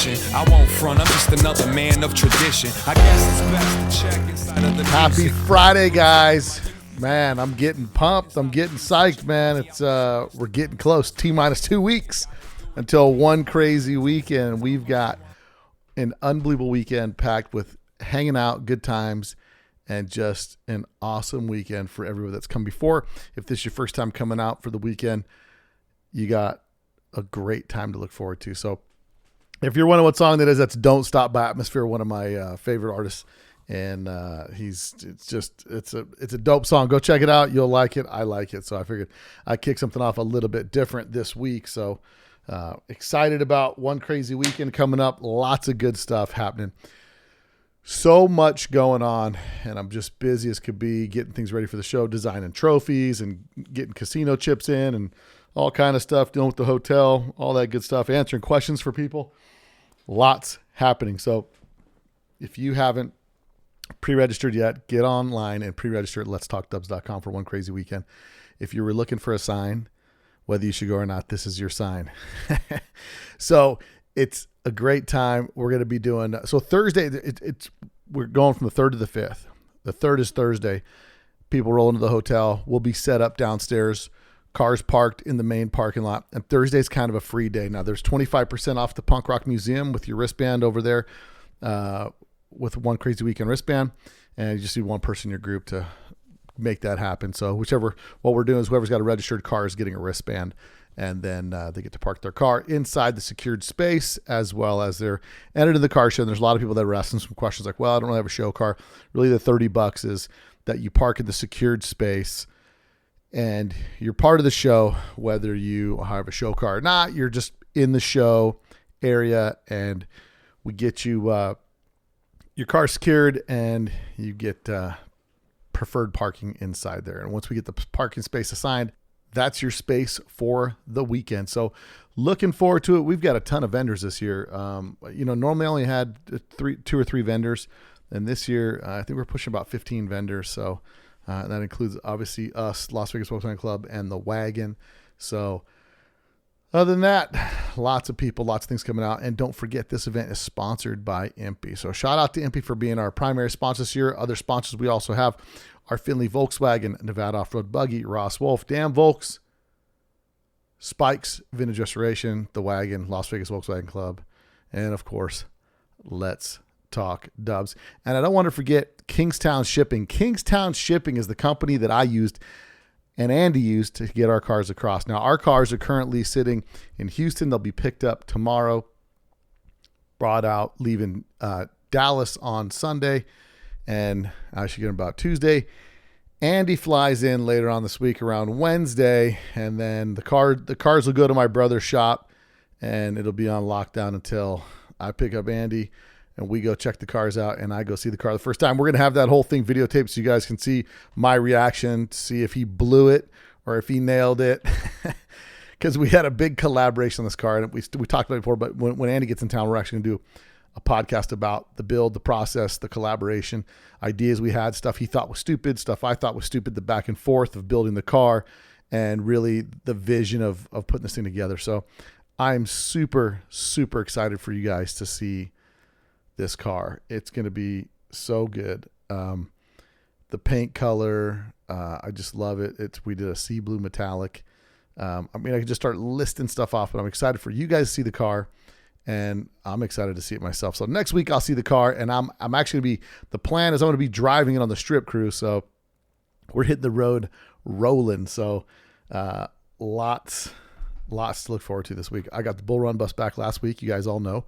mission. I won't front, I'm just another man of tradition. I guess it's best to check inside of the Happy music. Friday, guys. Man, I'm getting pumped. I'm getting psyched, man. It's we're getting close. T-minus 2 weeks until one crazy weekend. We've got an unbelievable weekend packed with hanging out, good times, and just an awesome weekend for everyone that's come before. If this is your first time coming out for the weekend, you got a great time to look forward to. So if you're wondering what song that is, that's Don't Stop by Atmosphere, one of my favorite artists. And it's a dope song. Go check it out. You'll like it. I like it. So I figured I'd kick something off a little bit different this week. So excited about one crazy weekend coming up. Lots of good stuff happening. So much going on, and I'm just busy as could be getting things ready for the show, designing trophies and getting casino chips in and all kind of stuff, dealing with the hotel, all that good stuff, answering questions for people. Lots happening. So if you haven't pre-registered yet, get online and pre-register at letstalkdubs.com for one crazy weekend. If you were looking for a sign, whether you should go or not, this is your sign. So it's a great time. We're going to be doing, so Thursday, we're going from the 3rd to the 5th. The 3rd is Thursday. People roll into the hotel. We'll be set up downstairs, cars parked in the main parking lot. And Thursday's kind of a free day. Now there's 25% off the Punk Rock Museum with your wristband over there, with one crazy weekend wristband, and you just need one person in your group to make that happen. So what we're doing is whoever's got a registered car is getting a wristband, and then they get to park their car inside the secured space as well as they're entered in the car show. And there's a lot of people that are asking some questions like, well, I don't really have a show car. Really the $30 is that you park in the secured space and you're part of the show, whether you have a show car or not. You're just in the show area, and we get you your car secured, and you get preferred parking inside there. And once we get the parking space assigned, that's your space for the weekend. So looking forward to it. We've got a ton of vendors this year. Normally I only had 2 or 3 vendors, and this year I think we're pushing about 15 vendors. So that includes obviously us, Las Vegas Volkswagen Club, and the Wagon. So other than that, lots of people, lots of things coming out. And don't forget, this event is sponsored by Impy. So shout out to Impy for being our primary sponsor this year. Other sponsors we also have are Finley Volkswagen, Nevada Off-Road Buggy, Ross Wolf, Dan Volks, Spikes Vintage Restoration, The Wagon, Las Vegas Volkswagen Club, and of course, Let's Talk Dubs. And I don't want to forget Kingstown Shipping. Kingstown Shipping is the company that I used and Andy used to get our cars across. Now, our cars are currently sitting in Houston. They'll be picked up tomorrow, brought out, leaving Dallas on Sunday, and I should get them about Tuesday. Andy flies in later on this week around Wednesday, and then the cars will go to my brother's shop, and it'll be on lockdown until I pick up Andy and we go check the cars out, and I go see the car the first time. We're going to have that whole thing videotaped so you guys can see my reaction, to see if he blew it or if he nailed it. Because we had a big collaboration on this car, and we talked about it before, but when Andy gets in town, we're actually going to do a podcast about the build, the process, the collaboration, ideas we had, stuff he thought was stupid, stuff I thought was stupid, the back and forth of building the car, and really the vision of putting this thing together. So I'm super, super excited for you guys to see this car. It's going to be so good. The paint color, I just love it. We did a sea blue metallic. I could just start listing stuff off, but I'm excited for you guys to see the car, and I'm excited to see it myself. So next week I'll see the car, and I'm actually going to be, the plan is I'm going to be driving it on the strip cruise. So we're hitting the road rolling. So lots to look forward to this week. I got the Bull Run bus back last week. You guys all know.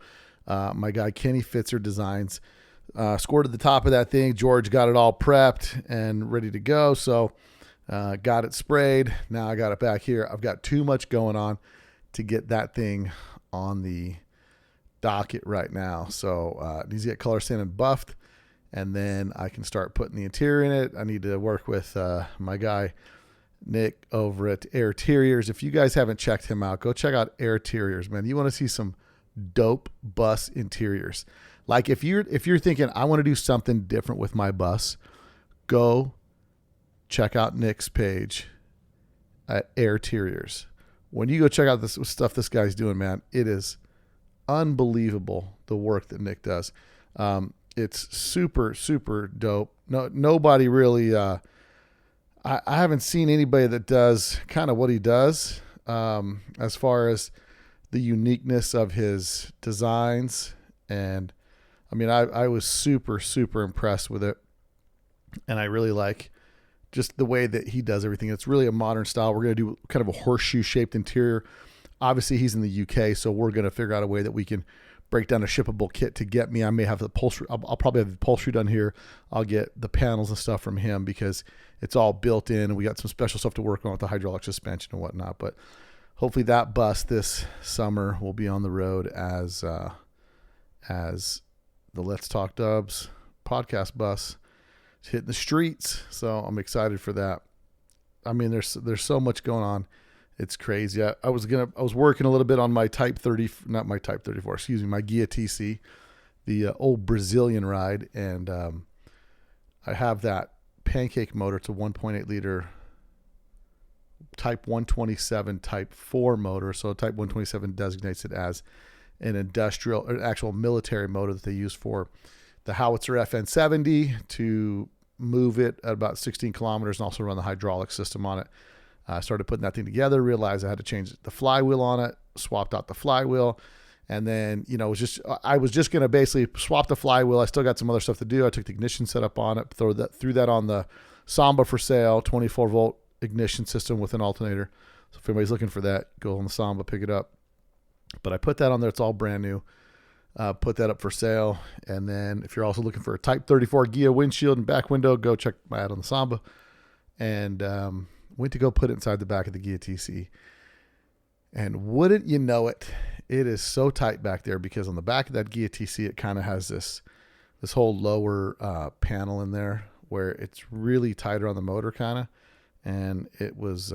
My guy Kenny Fitzer Designs scored at the top of that thing. George got it all prepped and ready to go. So got it sprayed. Now I got it back here. I've got too much going on to get that thing on the docket right now. So it needs to get color sanded and buffed, and then I can start putting the interior in it. I need to work with my guy Nick over at Air Terriers. If you guys haven't checked him out, go check out Air Terriers, man. You want to see some dope bus interiors. Like if you're thinking, I want to do something different with my bus, go check out Nick's page at Air Terriers. When you go check out this stuff this guy's doing, man, it is unbelievable the work that Nick does. It's super, super dope. Nobody really, I haven't seen anybody that does kind of what he does, as far as the uniqueness of his designs. And I mean, I was super, super impressed with it. And I really like just the way that he does everything. It's really a modern style. We're going to do kind of a horseshoe shaped interior. Obviously he's in the UK, so we're going to figure out a way that we can break down a shippable kit to get me. I may have the upholstery. I'll probably have the upholstery done here. I'll get the panels and stuff from him because it's all built in, and we got some special stuff to work on with the hydraulic suspension and whatnot. But hopefully that bus this summer will be on the road as the Let's Talk Dubs podcast bus. It's hitting the streets, so I'm excited for that. I mean, there's so much going on. It's crazy. I was working a little bit on my Type 30, not my Type 34, excuse me, my Gia TC, the old Brazilian ride, and I have that pancake motor. It's a 1.8 liter Type 127 Type 4 motor. So Type 127 designates it as an industrial or actual military motor that they use for the howitzer FN70 to move it at about 16 kilometers and also run the hydraulic system on it. I started putting that thing together, realized I had to change the flywheel on it, swapped out the flywheel. And then, I was just going to basically swap the flywheel. I still got some other stuff to do. I took the ignition setup on it, threw that on the Samba for sale, 24 volt ignition system with an alternator. So if anybody's looking for that, go on the Samba, pick it up. But I put that on there. It's all brand new. Put that up for sale. And then if you're also looking for a Type 34 Gia windshield and back window, go check my ad on the Samba. And went to go put it inside the back of the Gia TC. And wouldn't you know it, it is so tight back there because on the back of that Gia TC, it kind of has this whole lower panel in there where it's really tighter on the motor kind of. And it was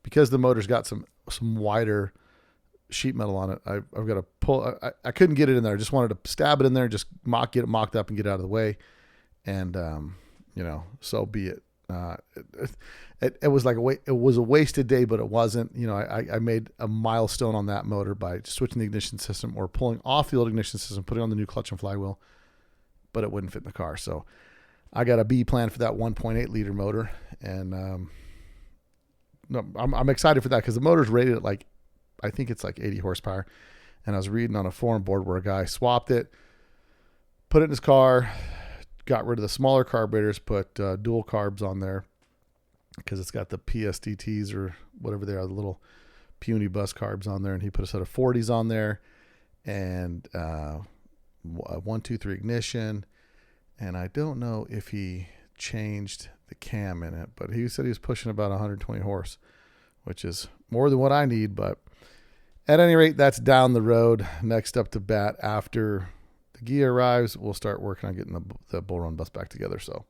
because the motor's got some wider sheet metal on it. I've got to pull. I couldn't get it in there. I just wanted to stab it in there and just get it mocked up and get it out of the way. And so be it. It was like it was a wasted day, but it wasn't. I made a milestone on that motor by switching the ignition system or pulling off the old ignition system, putting on the new clutch and flywheel, but it wouldn't fit in the car. So I got a B plan for that 1.8 liter motor, and I'm excited for that because the motor's rated at I think it's 80 horsepower. And I was reading on a forum board where a guy swapped it, put it in his car, got rid of the smaller carburetors, put dual carbs on there because it's got the PSDTs or whatever they are, the little puny bus carbs on there. And he put a set of 40s on there and 1, 2, 3 ignition. And I don't know if he changed the cam in it, but he said he was pushing about 120 horse, which is more than what I need. But at any rate, that's down the road. Next up to bat after the Gia arrives, we'll start working on getting the Bull Run bus back together. So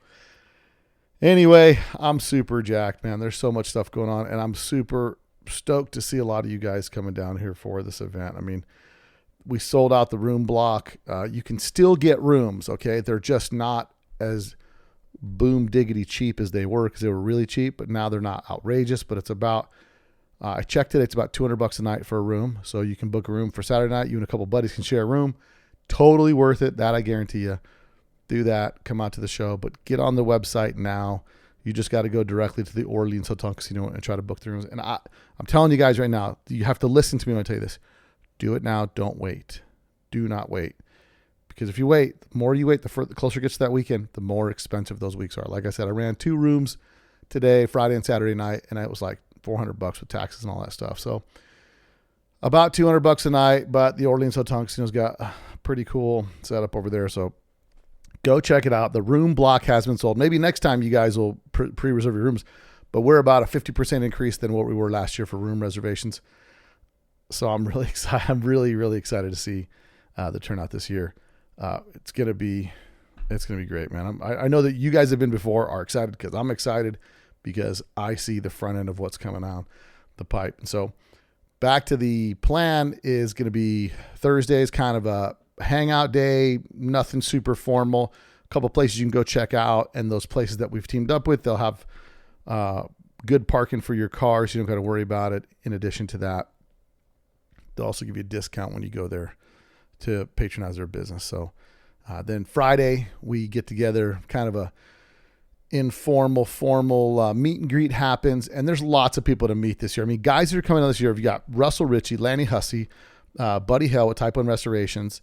anyway, I'm super jacked, man. There's so much stuff going on, and I'm super stoked to see a lot of you guys coming down here for this event. I mean, we sold out the room block. You can still get rooms, okay? They're just not as boom diggity cheap as they were because they were really cheap, but now they're not outrageous. But it's about, I checked it, it's about $200 a night for a room. So you can book a room for Saturday night. You and a couple buddies can share a room. Totally worth it. That I guarantee you. Do that. Come out to the show. But get on the website now. You just got to go directly to the Orleans Hotel Casino and try to book the rooms. And I'm telling you guys right now, you have to listen to me when I tell you this. Do it now. Don't wait. Do not wait. Because if you wait, the more you wait, the closer it gets to that weekend, the more expensive those weeks are. Like I said, I ran 2 rooms today, Friday and Saturday night, and it was like $400 with taxes and all that stuff. So about $200 a night, but the Orleans Hotel Casino's got a pretty cool setup over there. So go check it out. The room block has been sold. Maybe next time you guys will pre-reserve your rooms, but we're about a 50% increase than what we were last year for room reservations. So I'm really excited. I'm really, really excited to see the turnout this year. It's gonna be great, man. I know that you guys have been before, are excited because I'm excited because I see the front end of what's coming down the pipe. And so back to the plan is going to be Thursdays, kind of a hangout day, nothing super formal. A couple places you can go check out, and those places that we've teamed up with, they'll have good parking for your car, so you don't got to worry about it. In addition to that, they'll also give you a discount when you go there to patronize their business. So then Friday we get together, kind of a informal, formal meet and greet happens, and there's lots of people to meet this year. I mean, guys that are coming out this year, you've got Russell Ritchie, Lanny Hussey, Buddy Hell with Type 1 Restorations.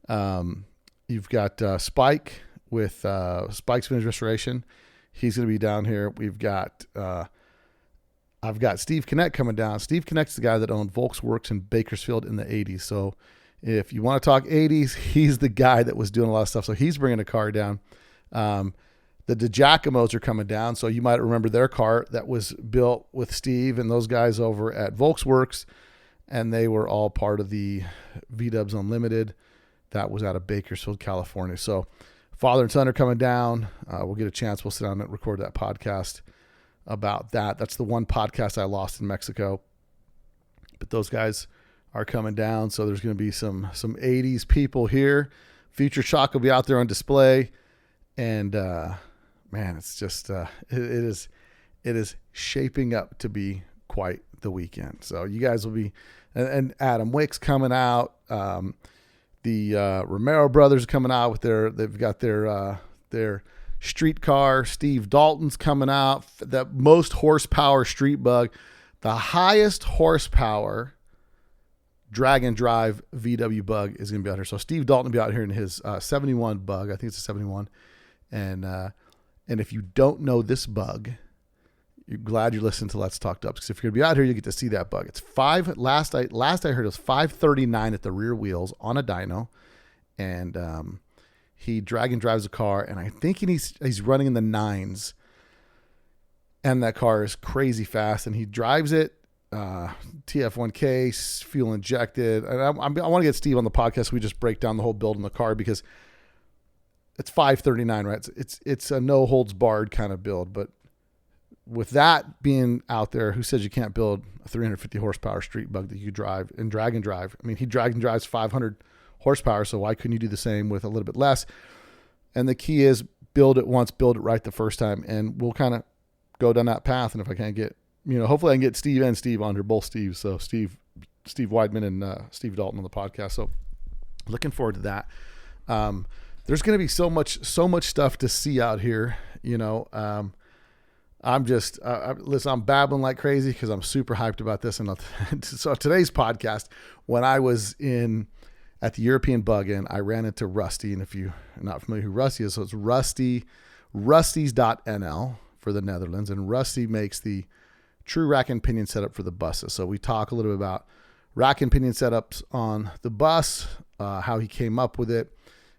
You've got Spike with Spike's Vintage Restoration. He's going to be down here. We've got I've got Steve Connect coming down. Steve Connect's the guy that owned Volksworks in Bakersfield in the 80s. So if you want to talk 80s, he's the guy that was doing a lot of stuff. So he's bringing a car down. The DiGiacomos are coming down. So you might remember their car that was built with Steve and those guys over at Volksworks. And they were all part of the V-Dubs Unlimited. That was out of Bakersfield, California. So father and son are coming down. We'll get a chance. We'll sit down and record that podcast about that. That's the one podcast I lost in Mexico. But those guys are coming down. So there's going to be some 80s people here. Future Shock will be out there on display. And, man, it's just, it is shaping up to be quite the weekend. So you guys will be, and Adam Wick's coming out. The Romero brothers are coming out with they've got their streetcar. Steve Dalton's coming out. The most horsepower street bug, the highest horsepower drag and drive VW bug is going to be out here. So Steve Dalton will be out here in his 71 bug. I think it's a 71. And if you don't know this bug, you're glad you're listening to Let's Talk Dubs, because if you're going to be out here, you get to see that bug. It's last I heard it was 539 at the rear wheels on a dyno. And he drag and drives a car, and I think he's running in the 9s. And that car is crazy fast, and he drives it. TF1K, fuel injected. And I want to get Steve on the podcast so we just break down the whole build in the car, because it's 539, right? It's a no holds barred kind of build. But with that being out there, who says you can't build a 350 horsepower street bug that you drive and drag and drive? I mean, he drag and drives 500 horsepower, so why couldn't you do the same with a little bit less? And the key is build it once, build it right the first time, and we'll kind of go down that path. And if I can't get, hopefully I can get Steve and Steve on here, both Steves. So Steve Weidman and Steve Dalton on the podcast. So looking forward to that. There's going to be so much stuff to see out here. I'm just, listen, I'm babbling like crazy because I'm super hyped about this. And so today's podcast, when I was at the European Bug-In, I ran into Rusty. And if you're not familiar who Rusty is, so it's Rusty's.nl for the Netherlands. And Rusty makes the true rack and pinion setup for the buses. So we talk a little bit about rack and pinion setups on the bus, how he came up with it,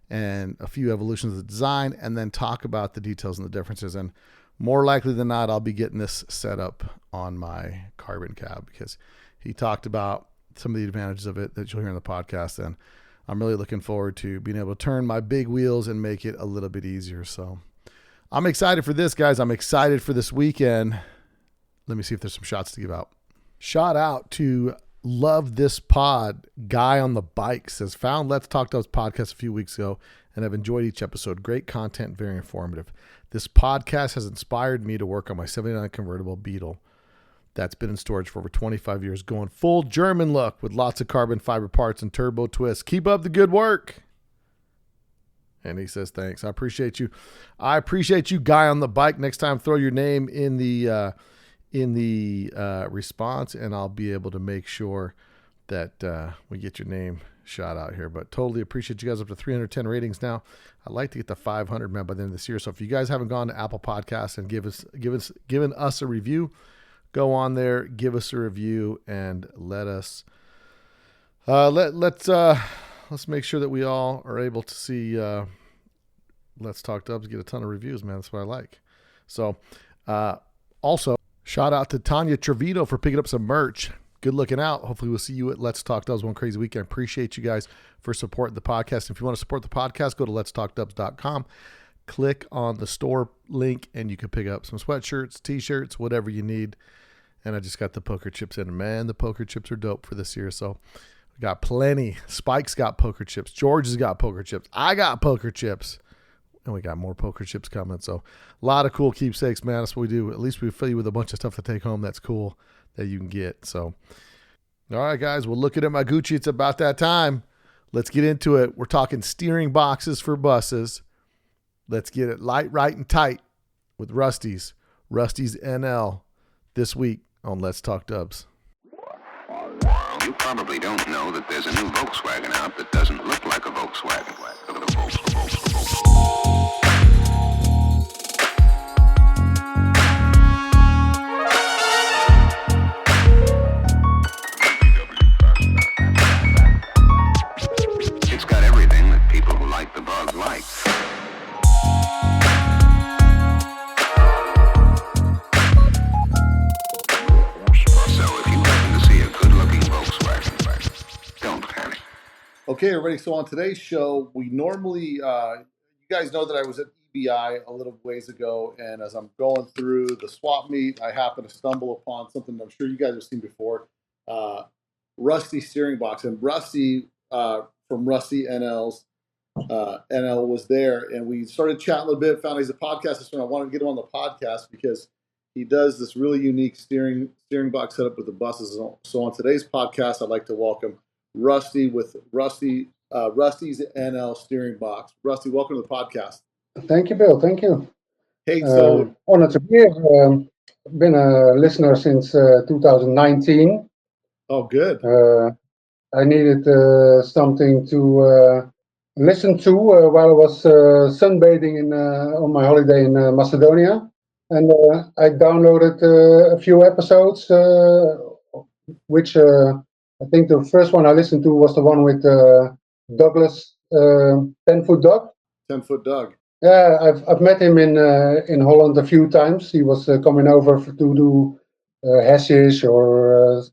and a few evolutions of the design, and then talk about the details and the differences. And more likely than not, I'll be getting this set up on my carbon cab, because he talked about some of the advantages of it that you'll hear in the podcast. And I'm really looking forward to being able to turn my big wheels and make it a little bit easier. So I'm excited for this, guys. I'm excited for this weekend. Let me see if there's some shots to give out. Shout out to Love This Pod. Guy on the Bike says, found Let's Talk Dubs podcast a few weeks ago, and I've enjoyed each episode. Great content, very informative. This podcast has inspired me to work on my 79 convertible Beetle that's been in storage for over 25 years, going full German look with lots of carbon fiber parts and turbo twists. Keep up the good work. And he says, thanks. I appreciate you. Guy on the Bike. Next time, throw your name in the response, and I'll be able to make sure that we get your name shot out here. But totally appreciate you guys. Up to 310 ratings now. I'd like to get to 500, man, by the end of this year. So if you guys haven't gone to Apple Podcasts and given us a review, go on there, give us a review, and let us let's make sure that we all are able to see Let's Talk Dubs get a ton of reviews, man. That's what I like. So also, shout out to Tanya Trevino for picking up some merch. Good looking out. Hopefully we'll see you at Let's Talk Dubs one crazy weekend. Appreciate you guys for supporting the podcast. If you want to support the podcast, go to letstalkdubs.com. Click on the store link, and you can pick up some sweatshirts, t-shirts, whatever you need. And I just got the poker chips in. Man, the poker chips are dope for this year. So we got plenty. Spike's got poker chips. George has got poker chips. I got poker chips. And we got more poker chips coming. So a lot of cool keepsakes, man. That's what we do. At least we fill you with a bunch of stuff to take home that's cool that you can get. So All right, guys. Well, looking at my Gucci, it's about that time. Let's get into it. We're talking steering boxes for buses. Let's get it light, right, and tight with Rusty's NL this week on Let's Talk Dubs. You probably don't know that there's a new Volkswagen out that doesn't look like a Volkswagen. It's got everything that people who like the bug like. So if you happen to see a good-looking Volkswagen, don't panic. Okay, everybody. So on today's show, we normally, you guys know that I was at EBI a little ways ago, and as I'm going through the swap meet, I happen to stumble upon something I'm sure you guys have seen before, Rusty steering box. And Rusty from Rusty NL's NL was there, and we started chatting a little bit. Found he's a podcast, and I wanted to get him on the podcast because he does this really unique steering box setup with the buses. So on today's podcast, I'd like to welcome Rusty with Rusty's NL steering box. Rusty, welcome to the podcast. Thank you, Bill. Thank you. Hey, so honored to be here. Been a listener since 2019. Oh, good. I needed something to listen to while I was sunbathing on my holiday in Macedonia, and I downloaded a few episodes, which I think the first one I listened to was the one with Douglas 10-foot Doug. 10-foot Doug. Yeah, I've met him in Holland a few times. He was coming over to do Hessisch or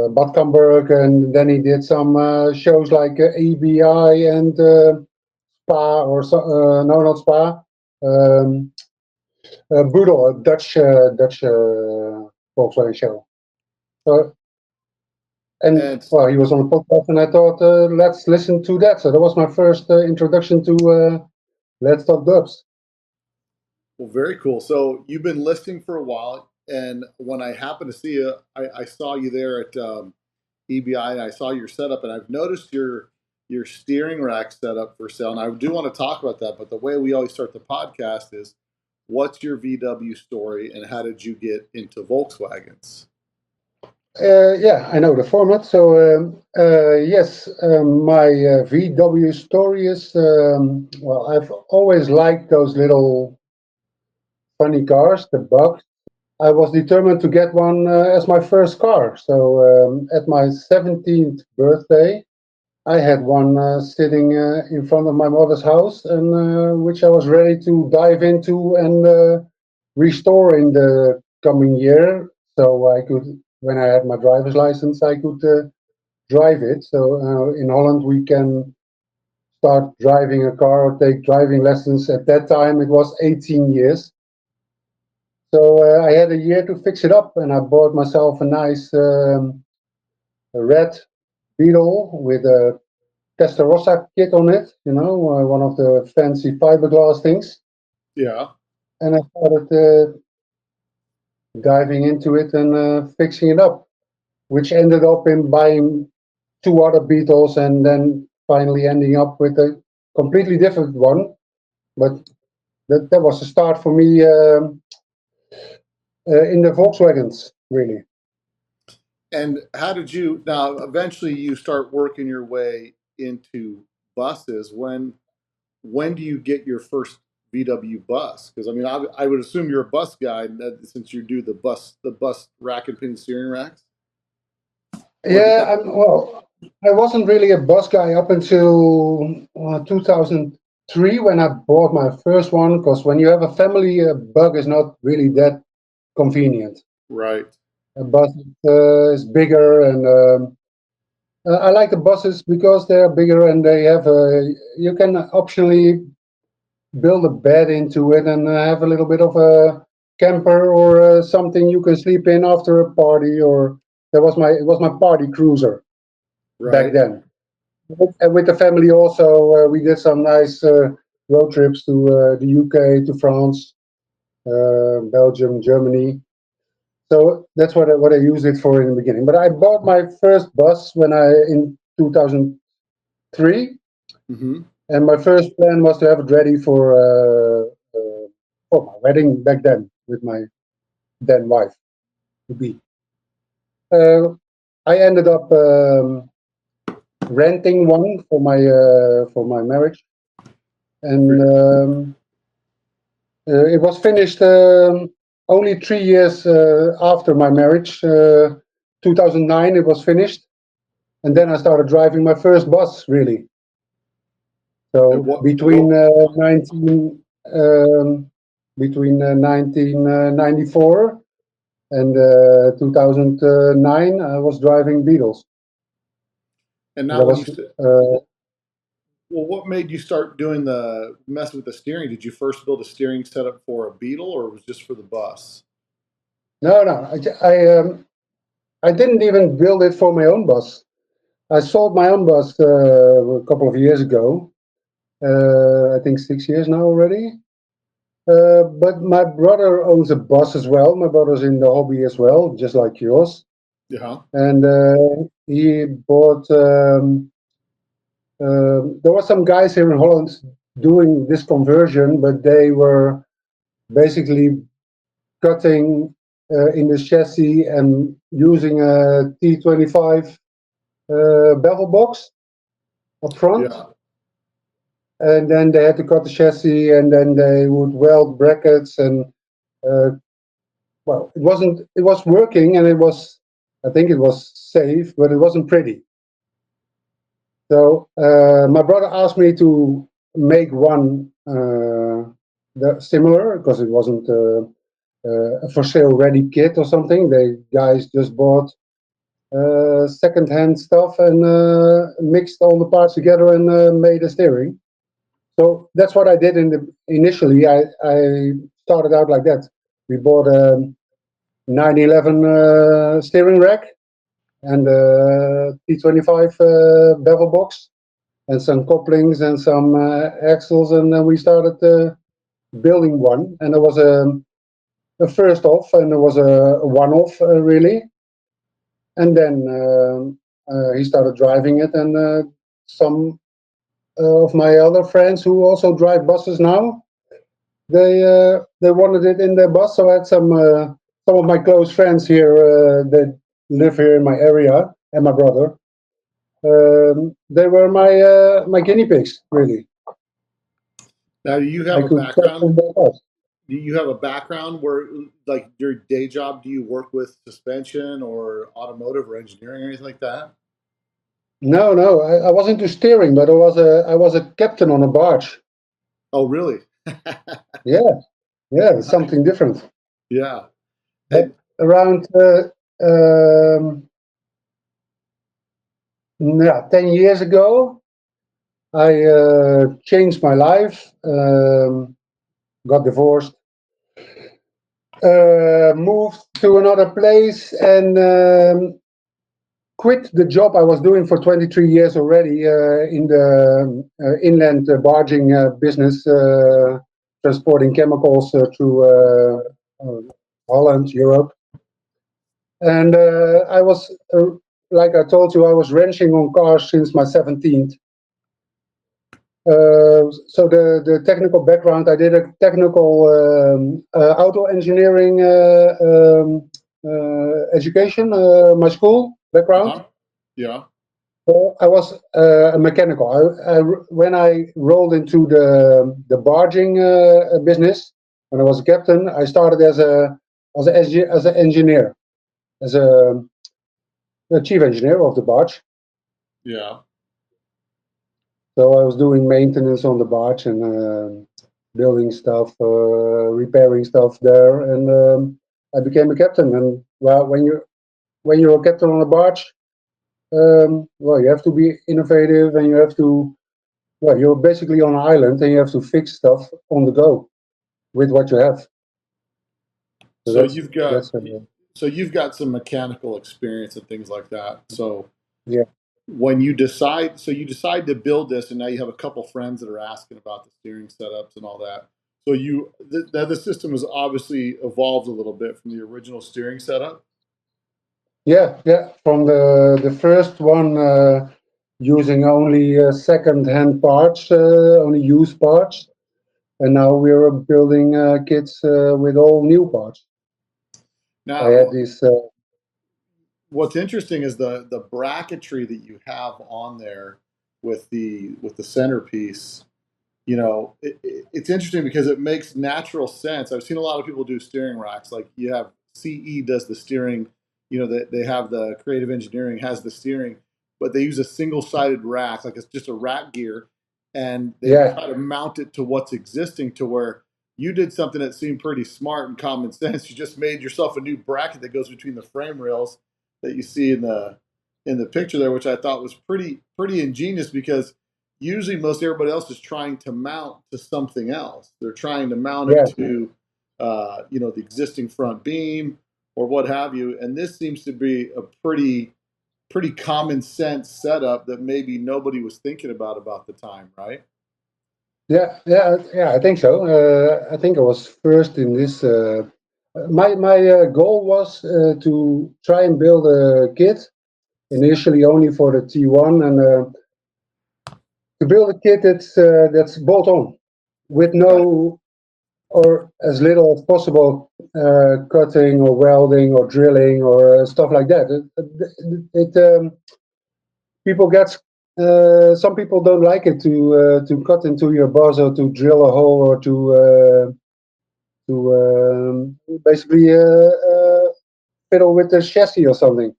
Bad Camberg, and then he did some shows like ABI and Spa, or no, not Spa, Boodle, a Dutch Volkswagen show. And well, he was on the podcast, and I thought, let's listen to that. So that was my first introduction to Let's Talk Dubs. Well, very cool. So you've been listening for a while, and when I happened to see you, I saw you there at EBI, and I saw your setup, and I've noticed your steering rack setup for sale. And I do want to talk about that, but the way we always start the podcast is, what's your VW story, and how did you get into Volkswagens? Yeah, I know the format. So yes, my VW story is, well, I've always liked those little funny cars, the Bugs. I was determined to get one as my first car. So at my 17th birthday, I had one sitting in front of my mother's house, and which I was ready to dive into and restore in the coming year. So I could, when I had my driver's license, I could drive it. So in Holland, we can start driving a car or take driving lessons. At that time, it was 18 years. So I had a year to fix it up, and I bought myself a nice red Beetle with a Testarossa kit on it, one of the fancy fiberglass things. Yeah. And I started diving into it and fixing it up, which ended up in buying two other Beetles and then finally ending up with a completely different one. But that was a start for me in the Volkswagens, really. And how did you, now eventually you start working your way into buses. When do you get your first VW bus? Because I mean, I would assume you're a bus guy since you do the bus rack and pin steering racks. Yeah, well, I wasn't really a bus guy up until 2003 when I bought my first one. Because when you have a family, a bug is not really that convenient. Right. A bus is bigger, and I like the buses because they are bigger and they have you can optionally build a bed into it and have a little bit of a camper or something you can sleep in after a party. Or it was my party cruiser back then. And with the family also, we did some nice road trips to the UK, to France, Belgium, Germany. So that's what I used it for in the beginning. But I bought my first bus when I in 2003, Mm-hmm. and my first plan was to have it ready for my wedding back then with my then wife to be. Uh, I ended up renting one for my marriage, and it was finished only 3 years after my marriage. 2009, it was finished, and then I started driving my first bus. Really, And so what? between 1994 and 2009, I was driving Beetles. And That now, when you was said, well, what made you start doing the mess with the steering? Did you first build a steering setup for a Beetle, or it was just for the bus? no. I didn't even build it for my own bus. I sold my own bus a couple of years ago. I think 6 years now already. But my brother owns a bus as well. My brother's in the hobby as well, just like yours. Yeah. And he bought. There were some guys here in Holland doing this conversion, but they were basically cutting in the chassis and using a T25 bevel box up front, Yeah. and then they had to cut the chassis, and then they would weld brackets, and uh, well, it wasn't. It was working, and it was. I think it was safe, but it wasn't pretty. So my brother asked me to make one similar because it wasn't a for sale ready kit or something. The guys just bought second-hand stuff and mixed all the parts together and made a steering. So that's what I did initially. I started out like that. We bought a 911 steering rack and a T25 bevel box and some couplings and some axles, and then we started building one. And there was a first off, and there was a one-off really. And then he started driving it, and some of my other friends who also drive buses now, they wanted it in their bus. So I had some of my close friends here that live here in my area, and my brother. They were my guinea pigs, really. Now, do you have I a could trust background? them their bus. Do you have a background where, like, your day job, do you work with suspension or automotive or engineering or anything like that? No, no, I was into steering, but I was a captain on a barge. Oh, really? Yeah, yeah, it's Nice. something different. Yeah. But And around yeah, 10 years ago, I changed my life, got divorced, moved to another place, and quit the job I was doing for 23 years already in the inland barging business, transporting chemicals through Holland, Europe. And I was, like I told you, I was wrenching on cars since my 17th. So the technical background, I did a technical auto engineering education, my school background. uh-huh. Yeah. Well, I was a mechanical. When I rolled into the barging business, when I was a captain, I started as an engineer, as a chief engineer of the barge. Yeah. So I was doing maintenance on the barge and building stuff, repairing stuff there, and I became a captain. And well, when you're a captain on a barge, well, you have to be innovative, and you have to. Well, you're basically on an island, and you have to fix stuff on the go with what you have. So So that's you've got that's so you've got some mechanical experience and things like that. So yeah. when you decide to build this, and now you have a couple friends that are asking about the steering setups and all that. So the system has obviously evolved a little bit from the original steering setup. Yeah. From the first one, using only second-hand parts, only used parts, and now we're building kits with all new parts. I Now, had this. what's interesting is the bracketry that you have on there with the centerpiece. You know, it's interesting because it makes natural sense. I've seen a lot of people do steering racks. Like you have CE does the steering. You know, they have the creative engineering has the steering, but they use a single sided rack, like it's just a rack gear, and they Yeah, try to mount it to what's existing. To where you did something that seemed pretty smart and common sense. You just made yourself a new bracket that goes between the frame rails that you see in the picture there, which I thought was pretty ingenious because usually most everybody else is trying to mount to something else. They're trying to mount it yeah, to the existing front beam or what have you. And this seems to be a pretty common sense setup that maybe nobody was thinking about the time, right? yeah. I think so. I think I was first in this. My goal was to try and build a kit initially only for the T1, and to build a kit that's bolt on with Right. no or as little as possible cutting or welding or drilling or stuff like that. People get some people don't like it to cut into your bus or to drill a hole or to basically fiddle with the chassis or something.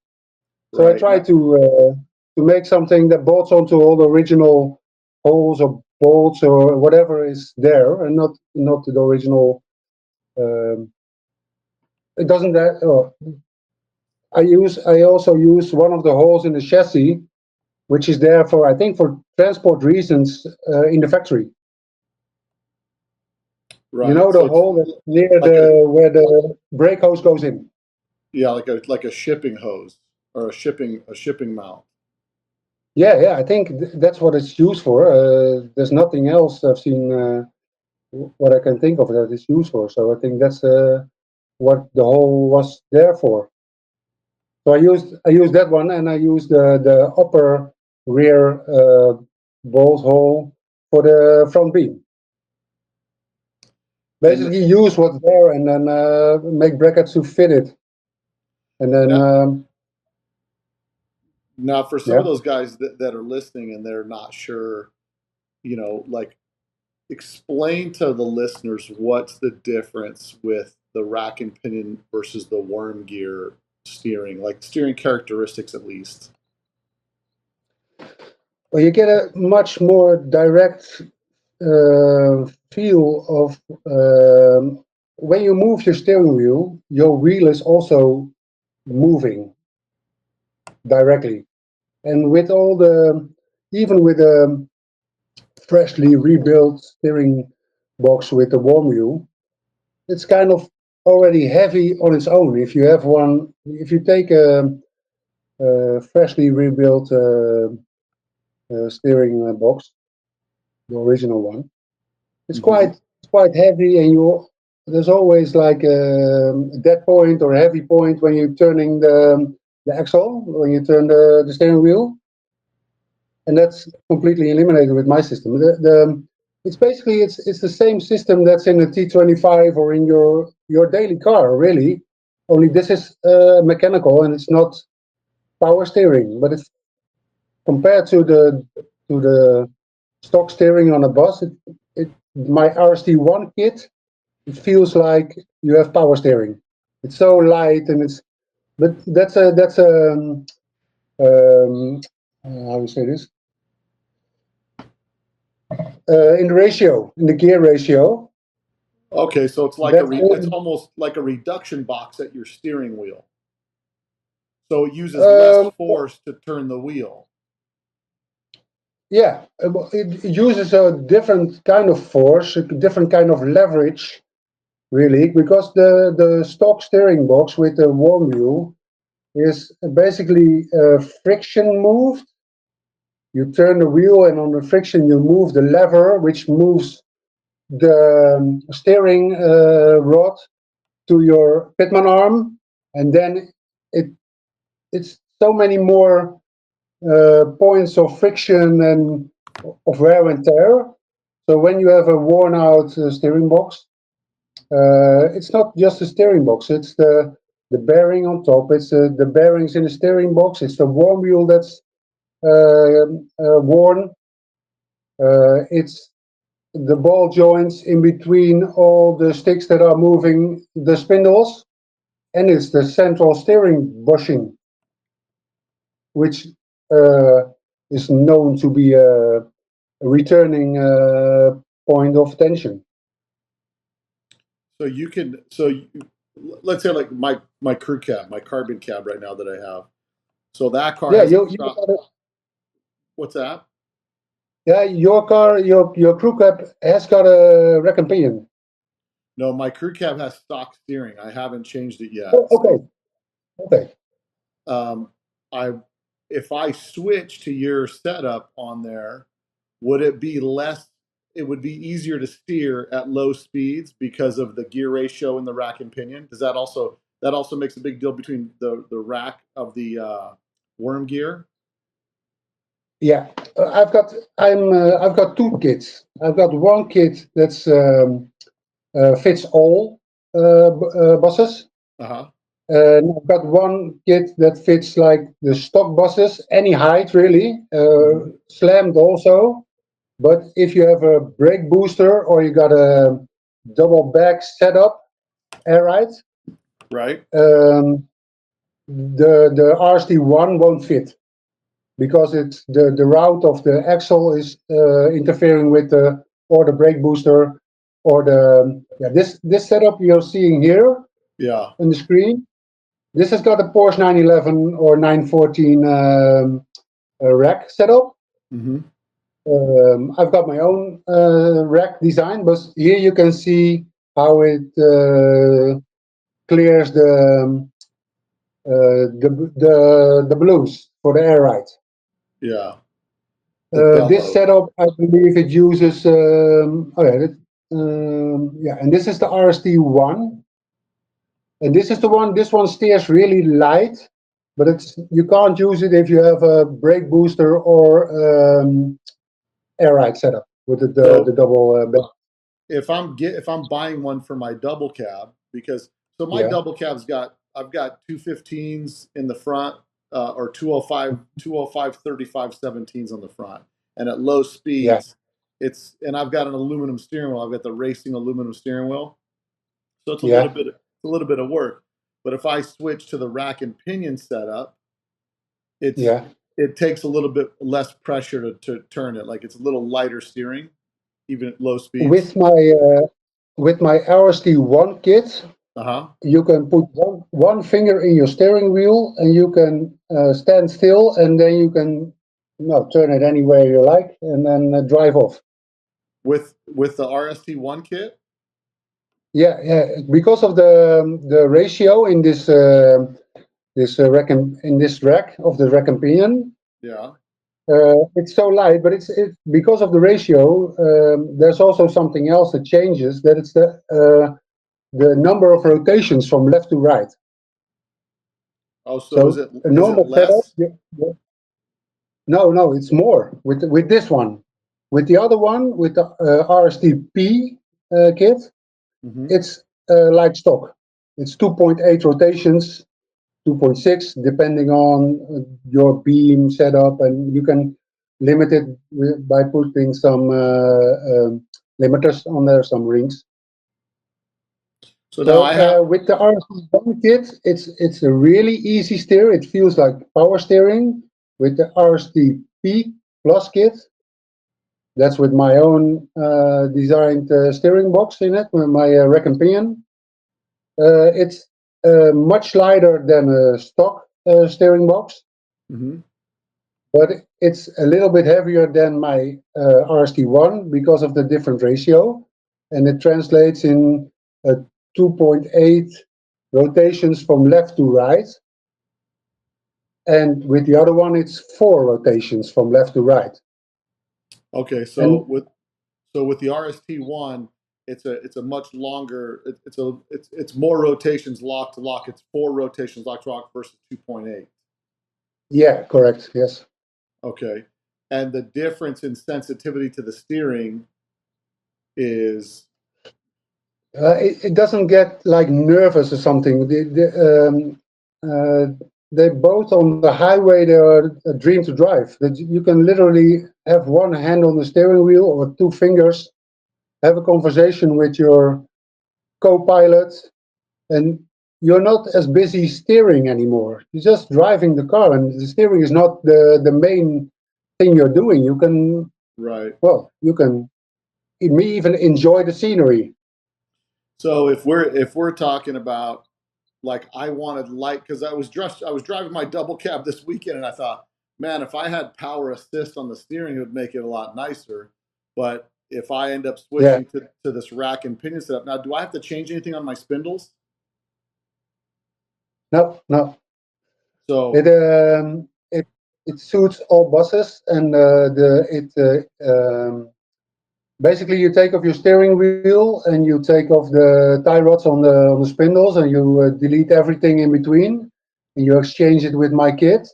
So I Right. try to make something that bolts onto all the original holes or bolts or whatever is there, and not the original. Um, it doesn't that. I also use one of the holes in the chassis, which is there for I think for transport reasons in the factory. You know Right. the So it's hole that's near like a the where the brake hose goes in. yeah, like a shipping hose or a shipping mount. Yeah. I think that's what it's used for. There's nothing else I've seen what I can think of that it's used for. So I think that's what the hole was there for. So I used that one, and I used the upper rear bolt hole for the front beam. And Basically, use what's there and then make brackets to fit it. And then now, now for some of yeah, those guys that are listening and they're not sure, like explain to the listeners what's the difference with the rack and pinion versus the worm gear steering, like steering characteristics at least. well, you get a much more direct feel of when you move your steering wheel, your wheel is also moving directly. And with all the, even with a freshly rebuilt steering box with the warm wheel, it's kind of already heavy on its own. If you have one, if you take a freshly rebuilt steering box, the original one, it's Mm-hmm. quite heavy, and there's always like a dead point or a heavy point when you're turning the axle, when you turn the steering wheel, and that's completely eliminated with my system. It's basically it's the same system that's in the T25 or in your daily car, really. Only this is mechanical and it's not power steering, but it's compared to the stock steering on a bus. My RST1 kit, it feels like you have power steering. It's so light and it's but um, how do you say this? In the ratio, in the gear ratio. Okay, so That's it's almost like a reduction box at your steering wheel. So it uses less um, force to turn the wheel. yeah. It uses a different kind of force, a different kind of leverage, really, because the stock steering box with the warm wheel is basically friction moved. You turn the wheel, and on the friction, you move the lever, which moves the steering rod to your pitman arm, and then it's so many more points of friction and of wear and tear. So when you have a worn out steering box, it's not just the steering box, it's the bearing on top, it's the bearings in the steering box, it's the worm wheel that's worn, it's the ball joints in between all the sticks that are moving the spindles, and it's the central steering bushing, which uh, is known to be a returning point of tension. So you can let's say like my crew cab, my carbon cab right now that I have. So that car Yeah, has you gotta, what's that? yeah, your car, your crew cab has got a rack and pinion. No, my crew cab has stock steering. I haven't changed it yet. Oh, okay, okay. Um, I if I switch to your setup on there, would it be less? It would be easier to steer at low speeds because of the gear ratio in the rack and pinion. Does that also makes a big deal between the rack of the worm gear? Yeah, I've got two kits. I've got one kit that's fits all buses. Uh-huh. And I've got one kit that fits like the stock buses, any height really, slammed also. But if you have a brake booster or you got a double back setup, air ride, Right. the RST1 won't fit because it's the route of the axle is interfering with the or the brake booster or the this setup you're seeing here Yeah. on the screen. This has got a Porsche 911 or 914 rack setup. Mm-hmm. I've got my own rack design, but here you can see how it clears the blues for the air ride. Yeah. The This bellow. setup, I believe it uses, yeah, and this is the RST1. And this is the one, this one steers really light, but it's you can't use it if you have a brake booster or air ride setup with the So double bell. if I'm buying one for my double cab, because so my Yeah, double cab's got I've got 215s in the front, or 205 35 17s on the front, and at low yeah, speeds and I've got an aluminum steering wheel. I've got the racing aluminum steering wheel, so it's yeah, a little bit of work. But if I switch to the rack and pinion setup, it's yeah. it takes a little bit less pressure to turn it. Like it's a little lighter steering, even at low speeds. With my RST1 kit, Uh huh. you can put one finger in your steering wheel and you can stand still, and then you can turn it anywhere you like and then drive off. With the RST1 kit. Yeah, yeah. Because of the ratio in this rack of the rack and pinion, Yeah. it's so light. But it's because of the ratio. There's also something else that changes. That it's the number of rotations from left to right. Oh, so So a is it normal setup. less? No, it's more with this one. With the other one, with the RSTP kit, Mm-hmm. it's like stock. It's 2.8 rotations, 2.6, depending on your beam setup, and you can limit it by putting some limiters on there, some rings. So now So I have. with the RST1 kit, it's a really easy steer. It feels like power steering. With the RSTP Plus kit, that's with my own designed steering box in it, with my rack and pinion. It's much lighter than a stock steering box, Mm-hmm. but it's a little bit heavier than my RST1 because of the different ratio, and it translates in 2.8 rotations from left to right. And with the other one, it's 4 rotations from left to right. Okay. And So with the RST1, it's a much longer. It's more rotations lock to lock. It's 4 rotations lock to lock versus 2.8. Yeah, correct. Yes. Okay, and the difference in sensitivity to the steering is It doesn't get like nervous or something. They both on the highway. They are a dream to drive. That you can literally have one hand on the steering wheel or 2 fingers, have a conversation with your co-pilot, and you're not as busy steering anymore. You're just driving the car, and the steering is not the main thing you're doing. You can, right. well, you can even enjoy the scenery. So if we're talking about, like, I wanted light, because I was driving my double cab this weekend, and I thought, man, if I had power assist on the steering, it would make it a lot nicer. But if I end up Yeah. switching to this rack and pinion setup, now do I have to change anything on my spindles? No, no. So It suits all buses, and basically you take off your steering wheel and you take off the tie rods on the spindles, and you delete everything in between, and you exchange it with my kit,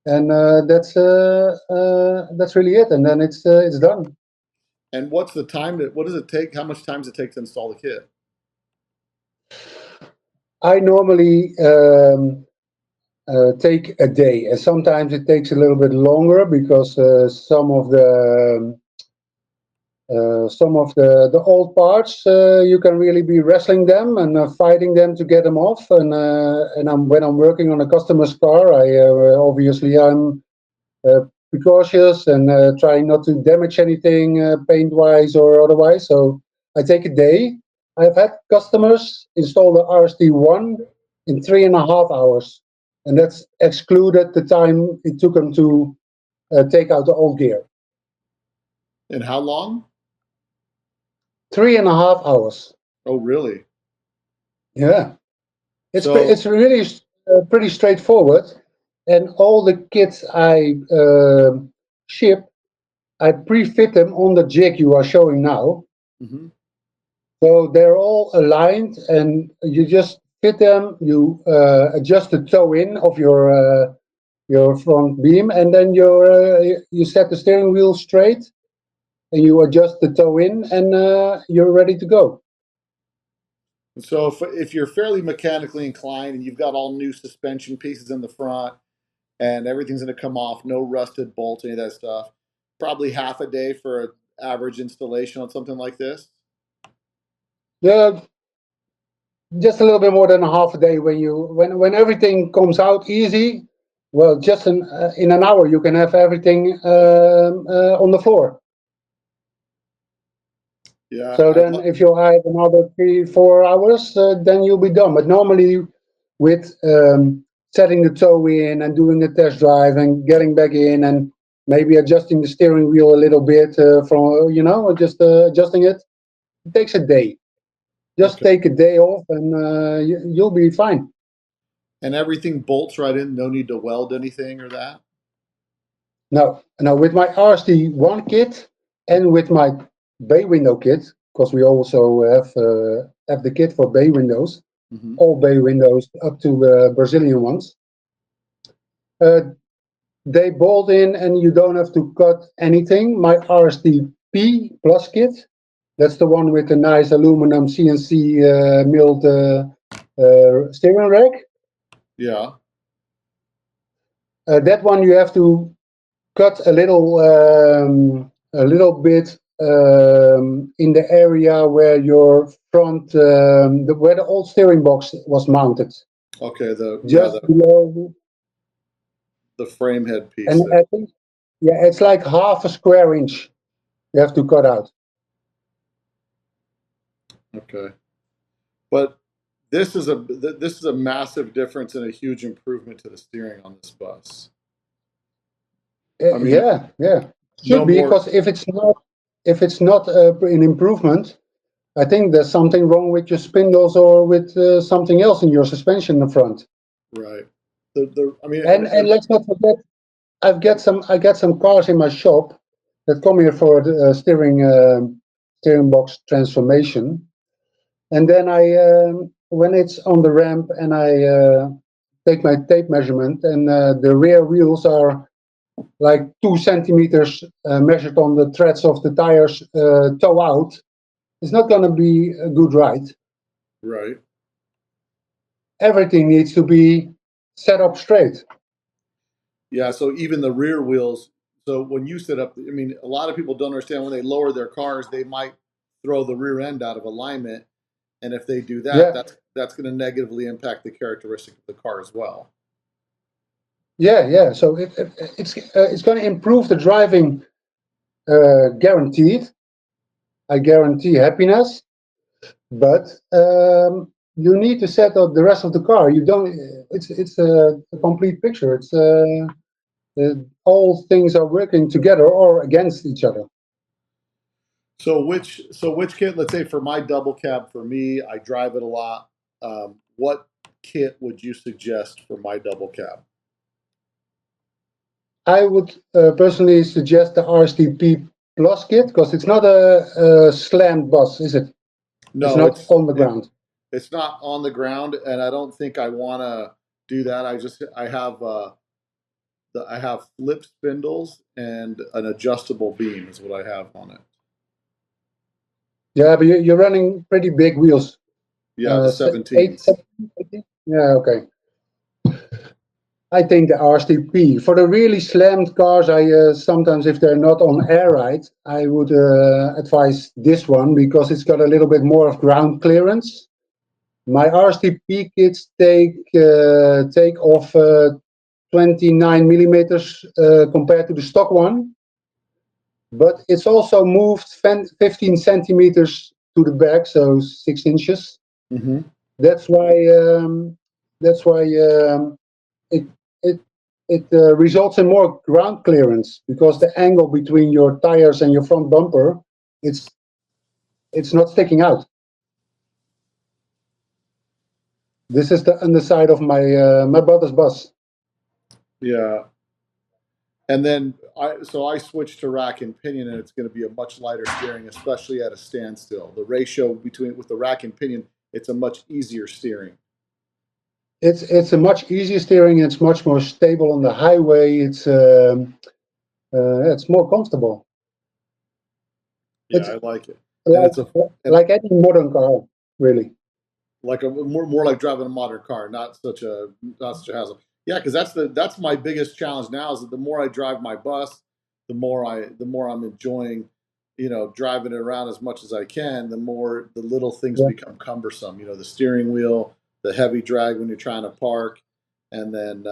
and that's really it, and then it's done. and what's the time what does it take? How much time does it take to install the kit? I normally take a day, and sometimes it takes a little bit longer because some of the old parts, you can really be wrestling them and fighting them to get them off. And when I'm working on a customer's car, obviously I'm precautious and trying not to damage anything paint-wise or otherwise. So I take a day. I've had customers install the RST1 in 3.5 hours, and that's excluded the time it took them to take out the old gear. And how long? 3.5 hours. Oh, really? Yeah. It's So it's really pretty straightforward, and all the kits I ship, I pre-fit them on the jig you are showing now, mhm. so they're all aligned, and you just fit them. You adjust the toe in of your front beam, and then you set the steering wheel straight, and you adjust the toe in, and you're ready to go. So if you're fairly mechanically inclined and you've got all new suspension pieces in the front and everything's going to come off, no rusted bolts, any of that stuff, probably half a day for an average installation on something like this. Yeah, just a little bit more than a half a day when everything comes out easy. Well, just in an hour you can have everything on the floor. Yeah, So then if you add another 3 4 hours, then you'll be done. But normally with setting the toe in and doing a test drive and getting back in and maybe adjusting the steering wheel a little bit from just adjusting it, it takes a day. Just okay. take a day off, and you'll be fine. And everything bolts right in, no need to weld anything or that. Now with my RST1 kit and with my bay window kit, because we also have the kit for bay windows, Mm-hmm. all bay windows up to the Brazilian ones. They bolt in, and you don't have to cut anything. My RSTP Plus kit, that's the one with the nice aluminum CNC milled steering rack. Yeah. That one you have to cut a little bit in the area where your front, where the old steering box was mounted, Okay. just below. The frame head piece And there. I think, yeah, it's like half a square inch you have to cut out. Okay. But this is a massive difference and a huge improvement to the steering on this bus. I mean, Yeah, no should be, more. because if it's not an improvement, I think there's something wrong with your spindles or with something else in your suspension in the front. Right. I mean, And let's not forget, I get some cars in my shop that come here for the steering steering box transformation. And then when it's on the ramp and I take my tape measurement and the rear wheels are like 2 centimeters measured on the treads of the tires toe out, it's not going to be a good ride. Right. Everything needs to be set up straight. Yeah. So even the rear wheels. So when you set up, I mean, a lot of people don't understand when they lower their cars, they might throw the rear end out of alignment, and if they do that, Yeah, that's going to negatively impact the characteristic of the car as well. yeah. So it's going to improve the driving, guaranteed. I guarantee happiness, but you need to set up the rest of the car. You don't. It's a complete picture. It's all things are working together or against each other. So which kit? Let's say for my double cab, for me, I drive it a lot. What kit would you suggest for my double cab? I would personally suggest the RSTP Plus kit because it's not a slammed bus, is it? It's No, not on the ground. it's not on the ground, and I don't think I want to do that. I have flip spindles and an adjustable beam is what I have on it. Yeah, but you're running pretty big wheels. Yeah, the 8, 17s. 17? Yeah, okay. I think the RSTP. For the really slammed cars, I sometimes, if they're not on air right, I would advise this one because it's got a little bit more of ground clearance. My RSTP kits take off 29 millimeters compared to the stock one, but it's also moved 15 centimeters to the back, so 6 inches. Mm-hmm. That's why it it results in more ground clearance because the angle between your tires and your front bumper, it's not sticking out. This is the underside of my brother's bus. Yeah. And then I switched to rack and pinion, and it's going to be a much lighter steering, especially at a standstill. The ratio between with the rack and pinion, it's a much easier steering. It's a much easier steering. It's much more stable on the highway. It's more comfortable. Yeah, It's I like it. And like it's a and like any modern car, really. like a more like driving a modern car, not such a hassle. Yeah, because that's my biggest challenge now is that the more I drive my bus, the more I'm enjoying, driving it around as much as I can. The more the little things Yeah. become cumbersome. The steering wheel, the heavy drag when you're trying to park, and then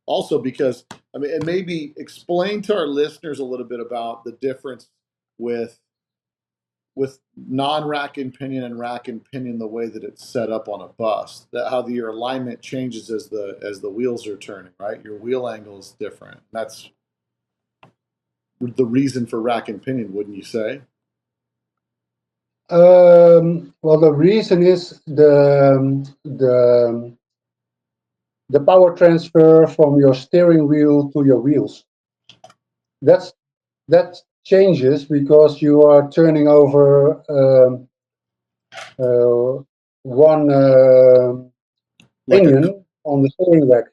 also because and maybe explain to our listeners a little bit about the difference with non-rack and pinion and rack and pinion, the way that it's set up on a bus, that how your alignment changes as the wheels are turning, right? Your wheel angle is different. That's the reason for rack and pinion, wouldn't you say? Well, the reason is the power transfer from your steering wheel to your wheels. That changes because you are turning over one Like pinion on the steering rack.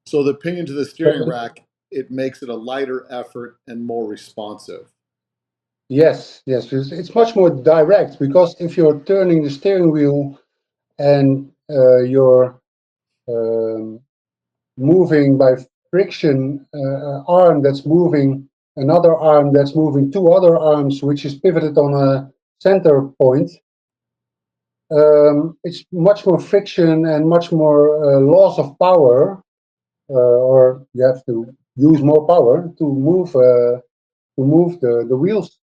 so the pinion to the So, steering rack, it makes it a lighter effort and more responsive. yes, it's much more direct because if you're turning the steering wheel and you're um, moving by friction, arm that's moving, another arm that's moving two other arms, which is pivoted on a center point. It's much more friction and much more loss of power, or you have to use more power to move the wheels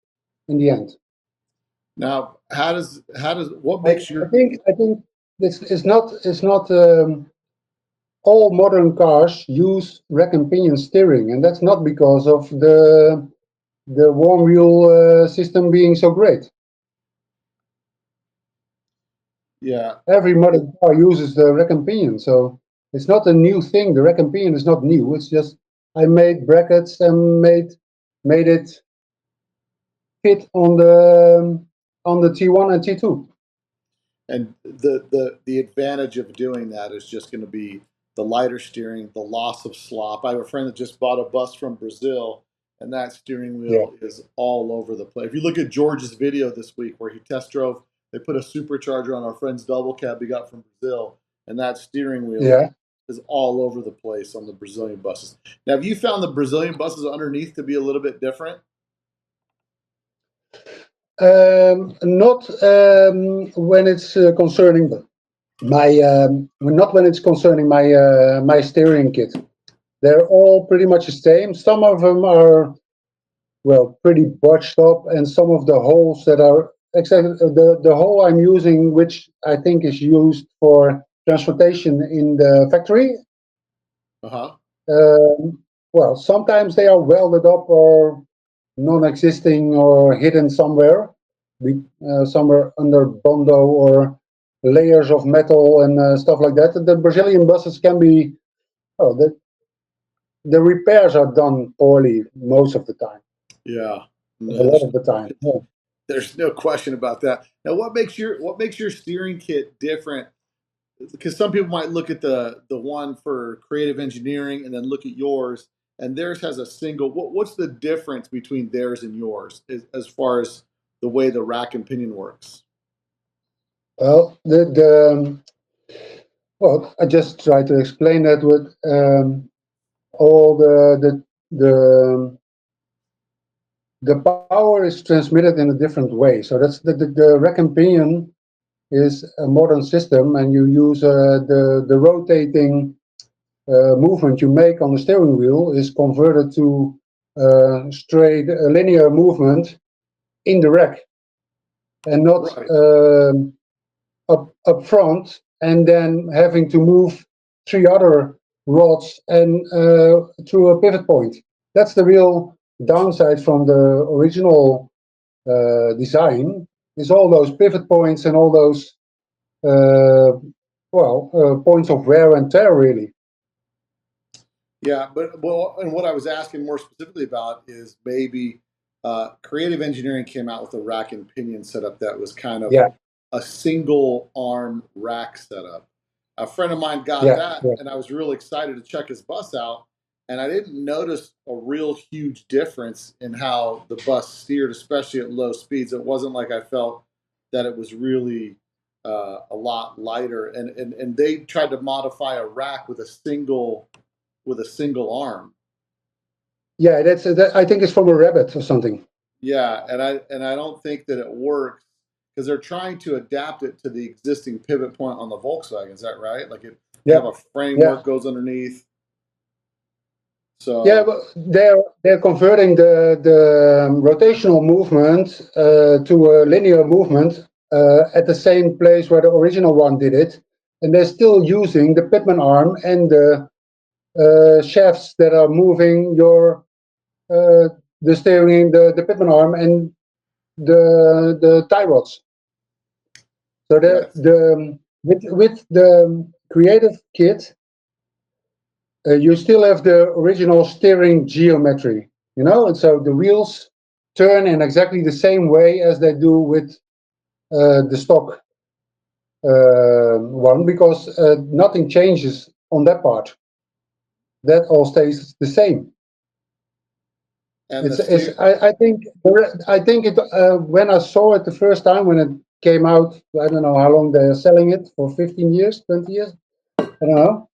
in the end. Now, what I, makes I your think I think it's not all modern cars use rack and pinion steering, and that's not because of the warm wheel system being so great. yeah Every modern car uses the rack and pinion, so it's not a new thing. The rack and pinion is not new. It's just I made brackets and made it fit on the T1 and T2. And the advantage of doing that is just going to be the lighter steering, the loss of slop. I have a friend that just bought a bus from Brazil, and that steering wheel is all over the place. If you look at George's video this week where he test drove, they put a supercharger on our friend's double cab he got from Brazil, and that steering wheel is all over the place on the Brazilian buses. Now, have you found the Brazilian buses underneath to be a little bit different? Not when it's concerning not when it's concerning my steering kit. They're all pretty much the same. Some of them are pretty botched up, and some of the holes that are the hole I'm using, which I think is used for transportation in the factory. Sometimes they are welded up or non-existing or hidden somewhere, somewhere under bondo or layers of metal and stuff like that. The Brazilian buses can be, the repairs are done poorly most of the time. Yeah, a lot of the time. Yeah. There's no question about that. Now, what makes your steering kit different? Because some people might look at the one for creative engineering and then look at yours, and theirs has a single. What's the difference between theirs and yours as far as the way the rack and pinion works? Well, I just try to explain that with all the power is transmitted in a different way. So that's the rack and pinion is a modern system, and you use the rotating movement you make on the steering wheel is converted to straight linear movement in the rack, and not up front, and then having to move 3 other rods and through a pivot point. That's the real downside from the original design, is all those pivot points and all those points of wear and tear, really. Yeah, and what I was asking more specifically about is maybe creative engineering came out with a rack and pinion setup that was kind of a single arm rack setup. A friend of mine got that, and I was really excited to check his bus out. And I didn't notice a real huge difference in how the bus steered, especially at low speeds. It wasn't like I felt that it was really a lot lighter. And they tried to modify a rack with a single arm. Yeah, I think it's from a rabbit or something. Yeah, and I don't think that it works because they're trying to adapt it to the existing pivot point on the Volkswagen. Is that right? Like you have a framework goes underneath. So but they're converting the rotational movement to a linear movement at the same place where the original one did it, and they're still using the pitman arm and the shafts that are moving the steering, the pitman arm, and the tie rods. So with the creative kit, you still have the original steering geometry, and so the wheels turn in exactly the same way as they do with the stock one, because nothing changes on that part. That all stays the same. And I think it when I saw it the first time when it came out, I don't know how long they're selling it for, 15 years, 20 years, I don't know.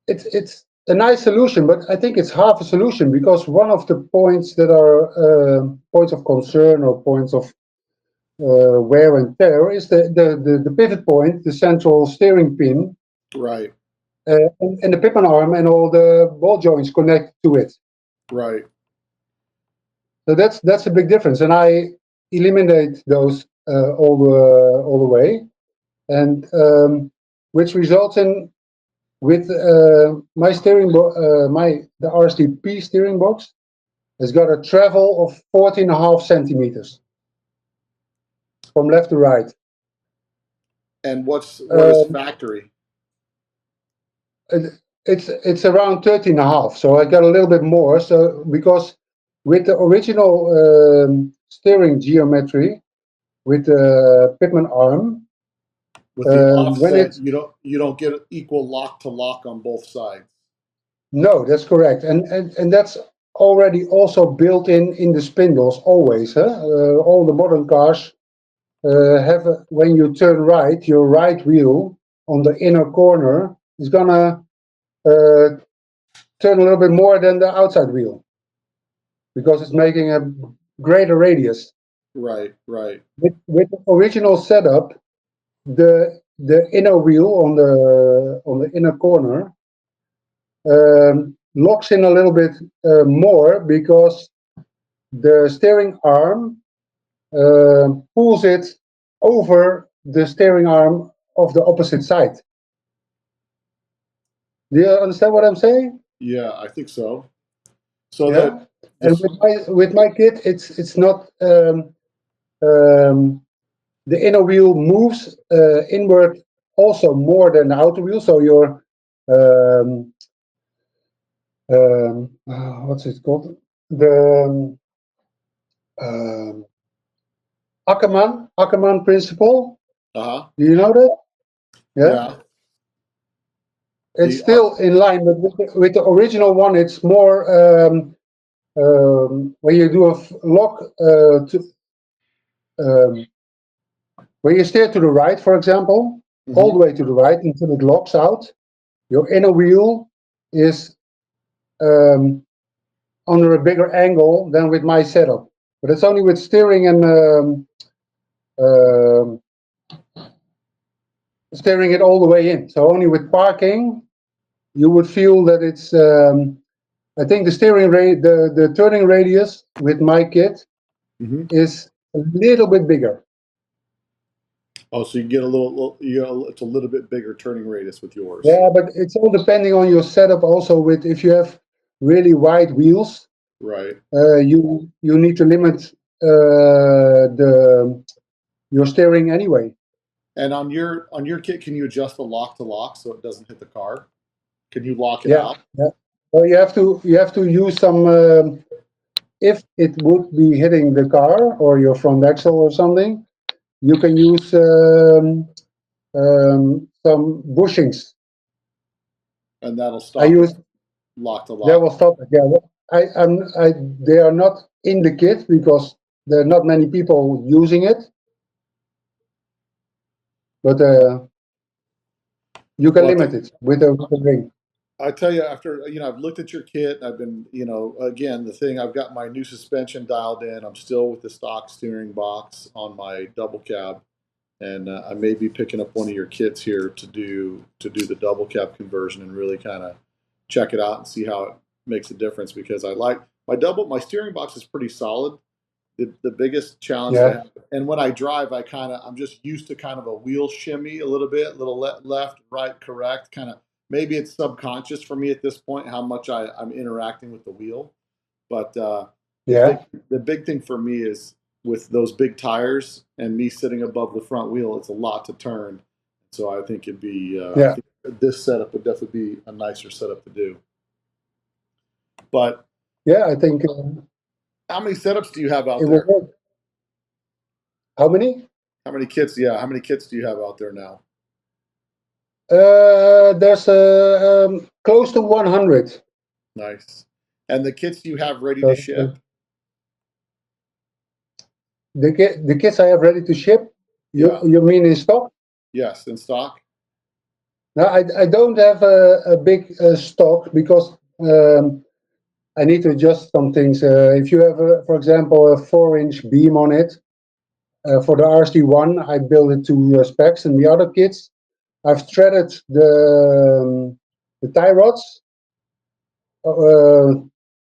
It's a nice solution, but I think it's half a solution, because one of the points that are points of concern or points of wear and tear is the pivot point, the central steering pin, right, and the pitman arm and all the ball joints connect to it. Right. So that's a big difference, and I eliminate those all the way, and which results in, with my steering the RSTP steering box has got a travel of 14.5 centimeters from left to right. And what is factory? It's around 13.5, so I got a little bit more. So because with the original steering geometry, with the Pitman arm, With the when offset, it's you don't get equal lock to lock on both sides. no, that's correct, and that's already also built in the spindles always. Huh? All the modern cars have when you turn right, your right wheel on the inner corner is gonna uh, turn a little bit more than the outside wheel because it's making a greater radius. Right, right. With the original setup, the inner wheel on the inner corner locks in a little bit more because the steering arm pulls it over the steering arm of the opposite side. Do you understand what I'm saying? Yeah, I think so. So that Yeah. And this, with my kit, it's not the inner wheel moves inward also more than the outer wheel. So your um, what's it called? The um, Ackermann principle. uh-huh. Do you know that? Yeah. Yeah. It's The still in line, but with the original one, it's more when you do a lock um, when you steer to the right, for example, all the way to the right until it locks out. Your inner wheel is um, under a bigger angle than with my setup, but it's only with steering and um, steering it all the way in. So only with parking, you would feel that it's. I think the the turning radius with my kit mhm. is a little bit bigger. Oh, so you get a little, it's a little bit bigger turning radius with yours. Yeah, but it's all depending on your setup. Also, with if you have really wide wheels, Right. you need to limit the your steering anyway. And on your kit, can you adjust the lock to lock so it doesn't hit the car? Can you lock it Yeah, out? yeah. Well, you have to use some. If it would be hitting the car or your front axle or something, you can use some bushings. And that'll I stop use it lock to That lock. will stop it. Yeah, they are not in the kit because there are not many people using it, but you can Well, limit it with a ring. I tell you, after I've looked at your kit. I've been, again, the thing. I've got my new suspension dialed in. I'm still with the stock steering box on my double cab, and I may be picking up one of your kits here to do the double cab conversion and really kind of check it out and see how it makes a difference. Because I like my steering box is pretty solid. The biggest challenge that I Yeah, have, and when I drive, I'm just used to kind of a wheel shimmy a little bit, little left, right, correct, kind of. Maybe it's subconscious for me at this point how much I'm interacting with the wheel. But the big yeah, the big thing for me is with those big tires and me sitting above the front wheel, it's a lot to turn. So I think I yeah, think this setup would definitely be a nicer setup to do. But yeah. I think how many setups do you have out it will there? work. How many? How many kits? Yeah, how many kits do you have out there now? There's close to 100. Nice. And the kits you have ready to So ship? the kits I have ready to ship. Yeah. You mean in stock? Yes, in stock. No, I don't have a big stock because I need to adjust some things. If you have, for example, a 4-inch beam on it, for the RC1, I build it to specs, and the other kits, I've threaded the tie rods, uh,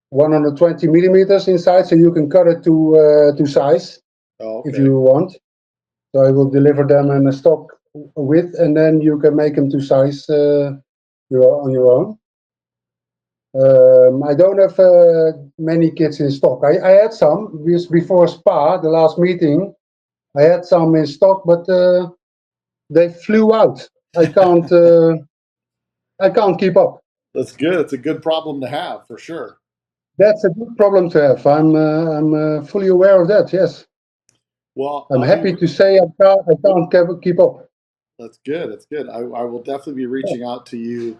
120 millimeters inside, so you can cut it to size Oh, if okay. you want. So I will deliver them in a stock width, and then you can make them to size on your own. I don't have many kits in stock. I had some before Spa, the last meeting. I had some in stock, but they flew out. I can't. I can't keep up. That's good. It's a good problem to have for sure. That's a good problem to have. I'm fully aware of that. Yes, Well, I'm happy to say I can't keep up. that's good. That's good. I will definitely be reaching out to you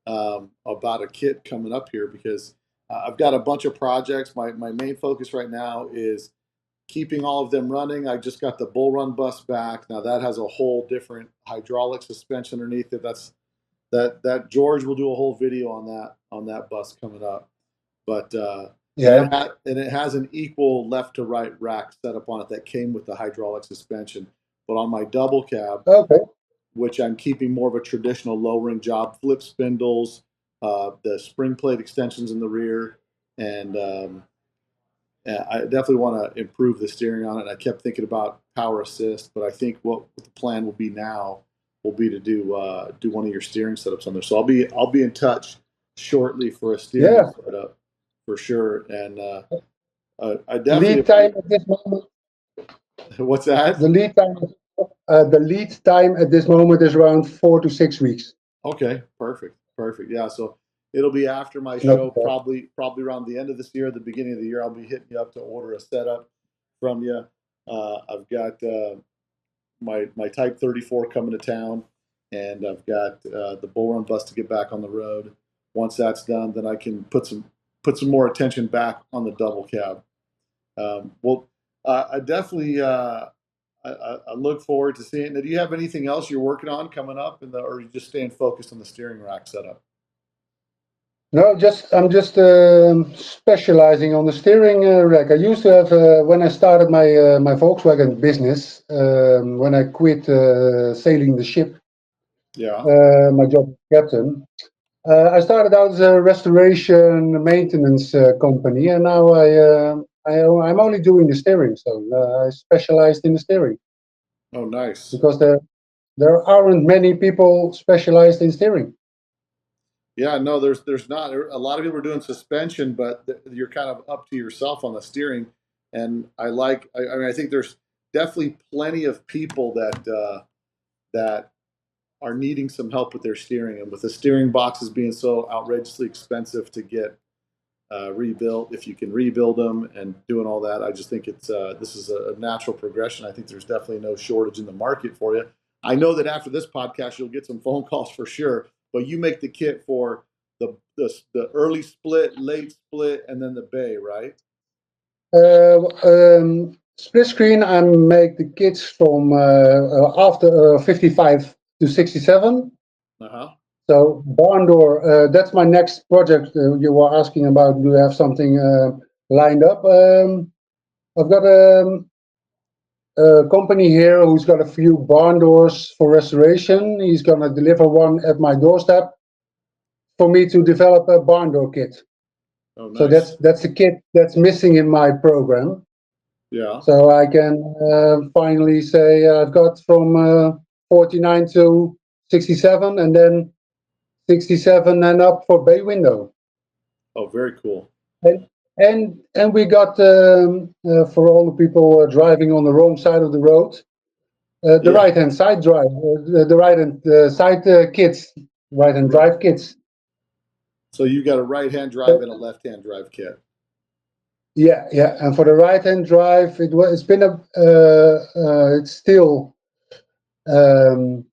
about a kit coming up here because I've got a bunch of projects. My main focus right now is keeping all of them running. I just got the Bull Run bus back. Now that has a whole different hydraulic suspension underneath it. That George will do a whole video on that bus coming up. But Yeah. and it has an equal left to right rack set up on it that came with the hydraulic suspension. But on my double cab, Okay. which I'm keeping more of a traditional low ring job, flip spindles, the spring plate extensions in the rear, and I definitely want to improve the steering on it. I kept thinking about power assist, but I think what the plan will be now will be to do one of your steering setups on there. So I'll be in touch shortly for a steering Yeah. setup for sure. And I definitely Lead time at this moment. what's that? The lead time. The lead time at this moment is around 4 to 6 weeks. Okay, perfect. Yeah, so it'll be after my It's not show, bad. probably around the end of this year, the beginning of the year. I'll be hitting you up to order a setup from you. I've got my Type 34 coming to town, and I've got the Bull Run bus to get back on the road. Once that's done, then I can put some more attention back on the double cab. Well, I definitely I look forward to seeing it. Now, do you have anything else you're working on coming up, or are you just staying focused on the steering rack setup? No, I'm just specializing on the steering rack. I used to have when I started my Volkswagen business. When I quit sailing the ship, Yeah. my job as captain. I started out as a restoration maintenance company, and now I'm only doing the steering. So I specialized in the steering Oh, nice. because there aren't many people specialized in steering. Yeah, no, there's not a lot of people are doing suspension, but you're kind of up to yourself on the steering. And I mean, I think there's definitely plenty of people that are needing some help with their steering, and with the steering boxes being so outrageously expensive to get rebuilt, if you can rebuild them and doing all that, I just think this is a natural progression. I think there's definitely no shortage in the market for you. I know that after this podcast, you'll get some phone calls for sure. But you make the kit for the early split, late split, and then the bay, right? Split screen, I make the kits from after 55 to 67. Uh huh. So barn door, that's my next project. You were asking about, do you have something lined up? I've got a company here who's got a few barn doors for restoration. He's going to deliver one at my doorstep for me to develop a barn door kit. Oh, So nice. that's the kit that's missing in my program. Yeah. So I can finally say I've got from 49 to 67, and then 67 and up for bay window. Oh, very cool. And and we got for all the people driving on the wrong side of the road, the Yeah. right hand side drive, the right hand side kits, right hand Right. drive kits. So you got a right hand drive and a left hand drive kit. Yeah, yeah. And for the right hand drive, it's been it's still. Um,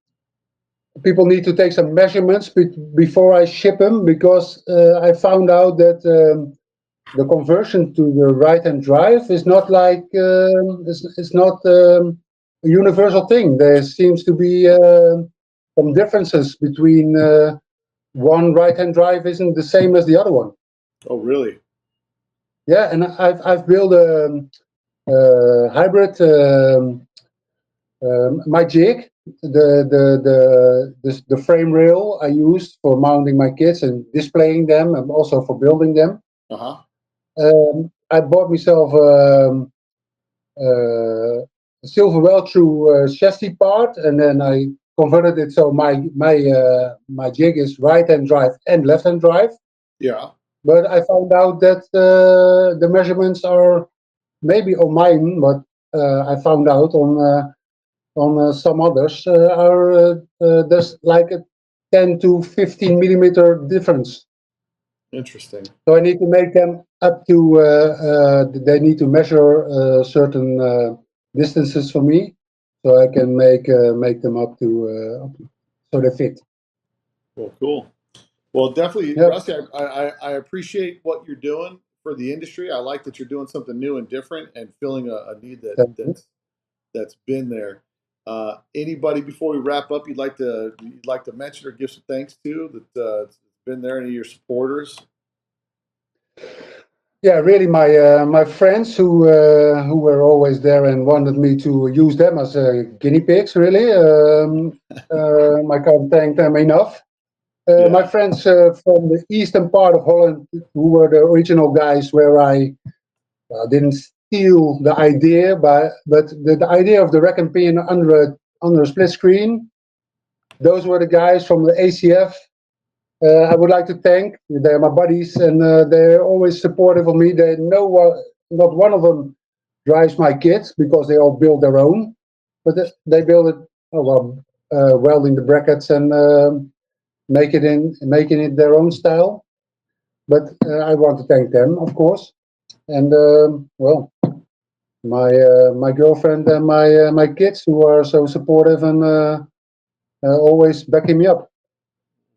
People need to take some measurements before I ship them, because I found out that the conversion to the right-hand drive is not like it's not a universal thing. There seems to be some differences between one right-hand drive isn't the same as the other one. Oh, really? Yeah, and I've built a hybrid. My jig, the frame rail I used for mounting my kits and displaying them, and also for building them. Uh huh. I bought myself a silver weld through chassis part, and then I converted it so my jig is right hand drive and left hand drive. Yeah. But I found out that the measurements are maybe on mine, but I found out on some others there's like a 10 to 15 millimeter difference. Interesting. So I need to make them up to. They need to measure certain distances for me, so I can make them up to so they fit. Well, cool. Well, definitely, Yep. Rusty. I appreciate what you're doing for the industry. I like that you're doing something new and different and filling a need Thank you. that's been there. Anybody before we wrap up you'd like to mention or give some thanks to that's been there? Any of your supporters? Yeah, really, my friends who were always there and wanted me to use them as guinea pigs. Really, I can't thank them enough. My Yeah. friends from the eastern part of Holland, who were the original guys, where I didn't steal the idea, but the idea of the rack and pinion under a split screen. Those were the guys from the ACF. I would like to thank. They're my buddies, and they're always supportive of me. They know not one of them drives my kits because they all build their own, but they build it. Oh well, welding the brackets and making it their own style. But I want to thank them, of course, and well, my girlfriend and my kids who are so supportive and always backing me up.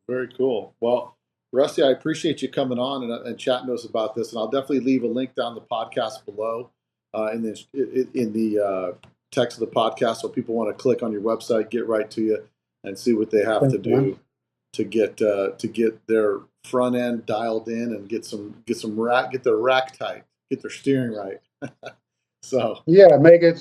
Very cool. Well, Rusty, I appreciate you coming on and chatting to us about this, and I'll definitely leave a link down the podcast below in the text of the podcast, so people want to click on your website, get right to you, and see what they have to do to get their front end dialed in and get their rack tight, get their steering right. So yeah, make it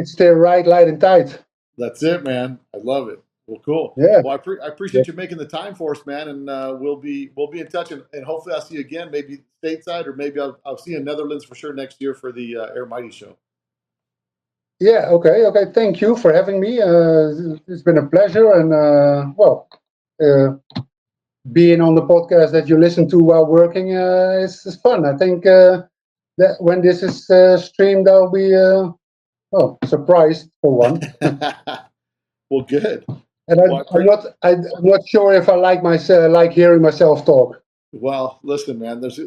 steer right, light, and tight. that's it, man. I love it. Well, cool. Yeah. Well, I appreciate you making the time for us, man, and we'll be in touch, and hopefully I'll see you again, maybe stateside, or maybe I'll see you in Netherlands for sure next year for the Air Mighty show. Yeah. Okay. Thank you for having me. It's been a pleasure, and being on the podcast that you listen to while working is fun. I think that when this is streamed, I'll be surprised for one. Well, good. And I'm not sure if I like hearing myself talk. Well, listen, man. There's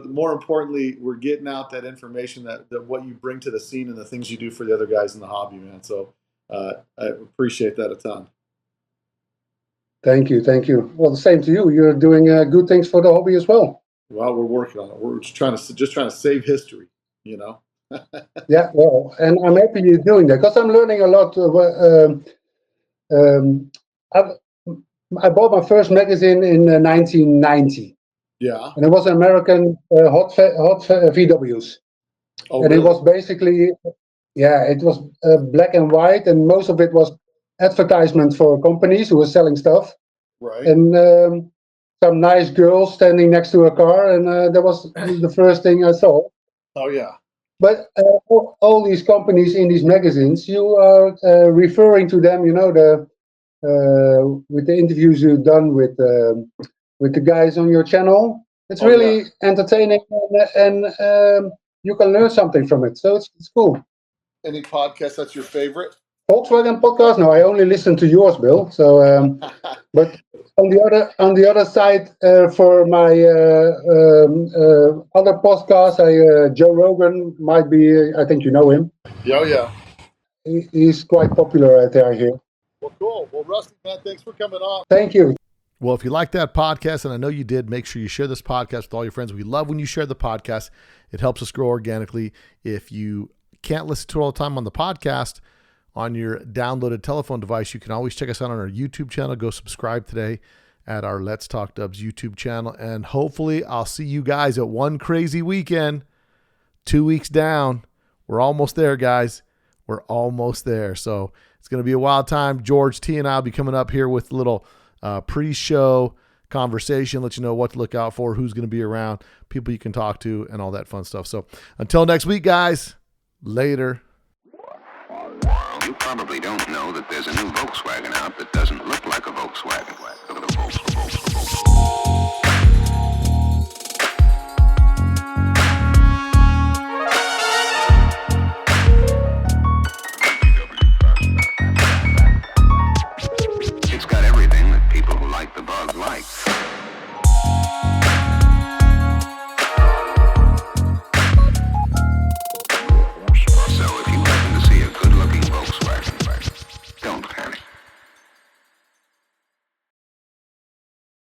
more importantly, we're getting out that information that what you bring to the scene and the things you do for the other guys in the hobby, man. So I appreciate that a ton. Thank you. Well, the same to you. You're doing good things for the hobby as well. Well, we're working on it. We're just trying to save history, Yeah, well, and I'm happy you're doing that because I'm learning a lot. I bought my first magazine in 1990. Yeah. And it was an American hot VWs. Oh, and really? It was basically, it was black and white, and most of it was advertisement for companies who were selling stuff. Right. And some nice girls standing next to a car, and that was the first thing I saw. Oh, yeah. But all these companies in these magazines, you are referring to them, with the interviews you've done with the guys on your channel. It's really entertaining, and you can learn something from it. So it's cool. Any podcast that's your favorite? Volkswagen podcast? No, I only listen to yours, Bill. So, but on the other side, for my other podcast, Joe Rogan might be. I think you know him. Yeah. He's quite popular out there here. Well, cool. Well, Rusty, man, thanks for coming on. Thank you. Well, if you like that podcast, and I know you did, make sure you share this podcast with all your friends. We love when you share the podcast. It helps us grow organically. If you can't listen to it all the time on the podcast, on your downloaded telephone device, you can always check us out on our YouTube channel. Go subscribe today at our Let's Talk Dubs YouTube channel. And hopefully I'll see you guys at One Crazy Weekend, 2 weeks down. We're almost there, guys. We're almost there. So it's going to be a wild time. George T and I will be coming up here with a little pre-show conversation, let you know what to look out for, who's going to be around, people you can talk to, and all that fun stuff. So until next week, guys, later. You probably don't know that there's a new Volkswagen out that doesn't look like a Volkswagen. It's got everything that people who like the bug like.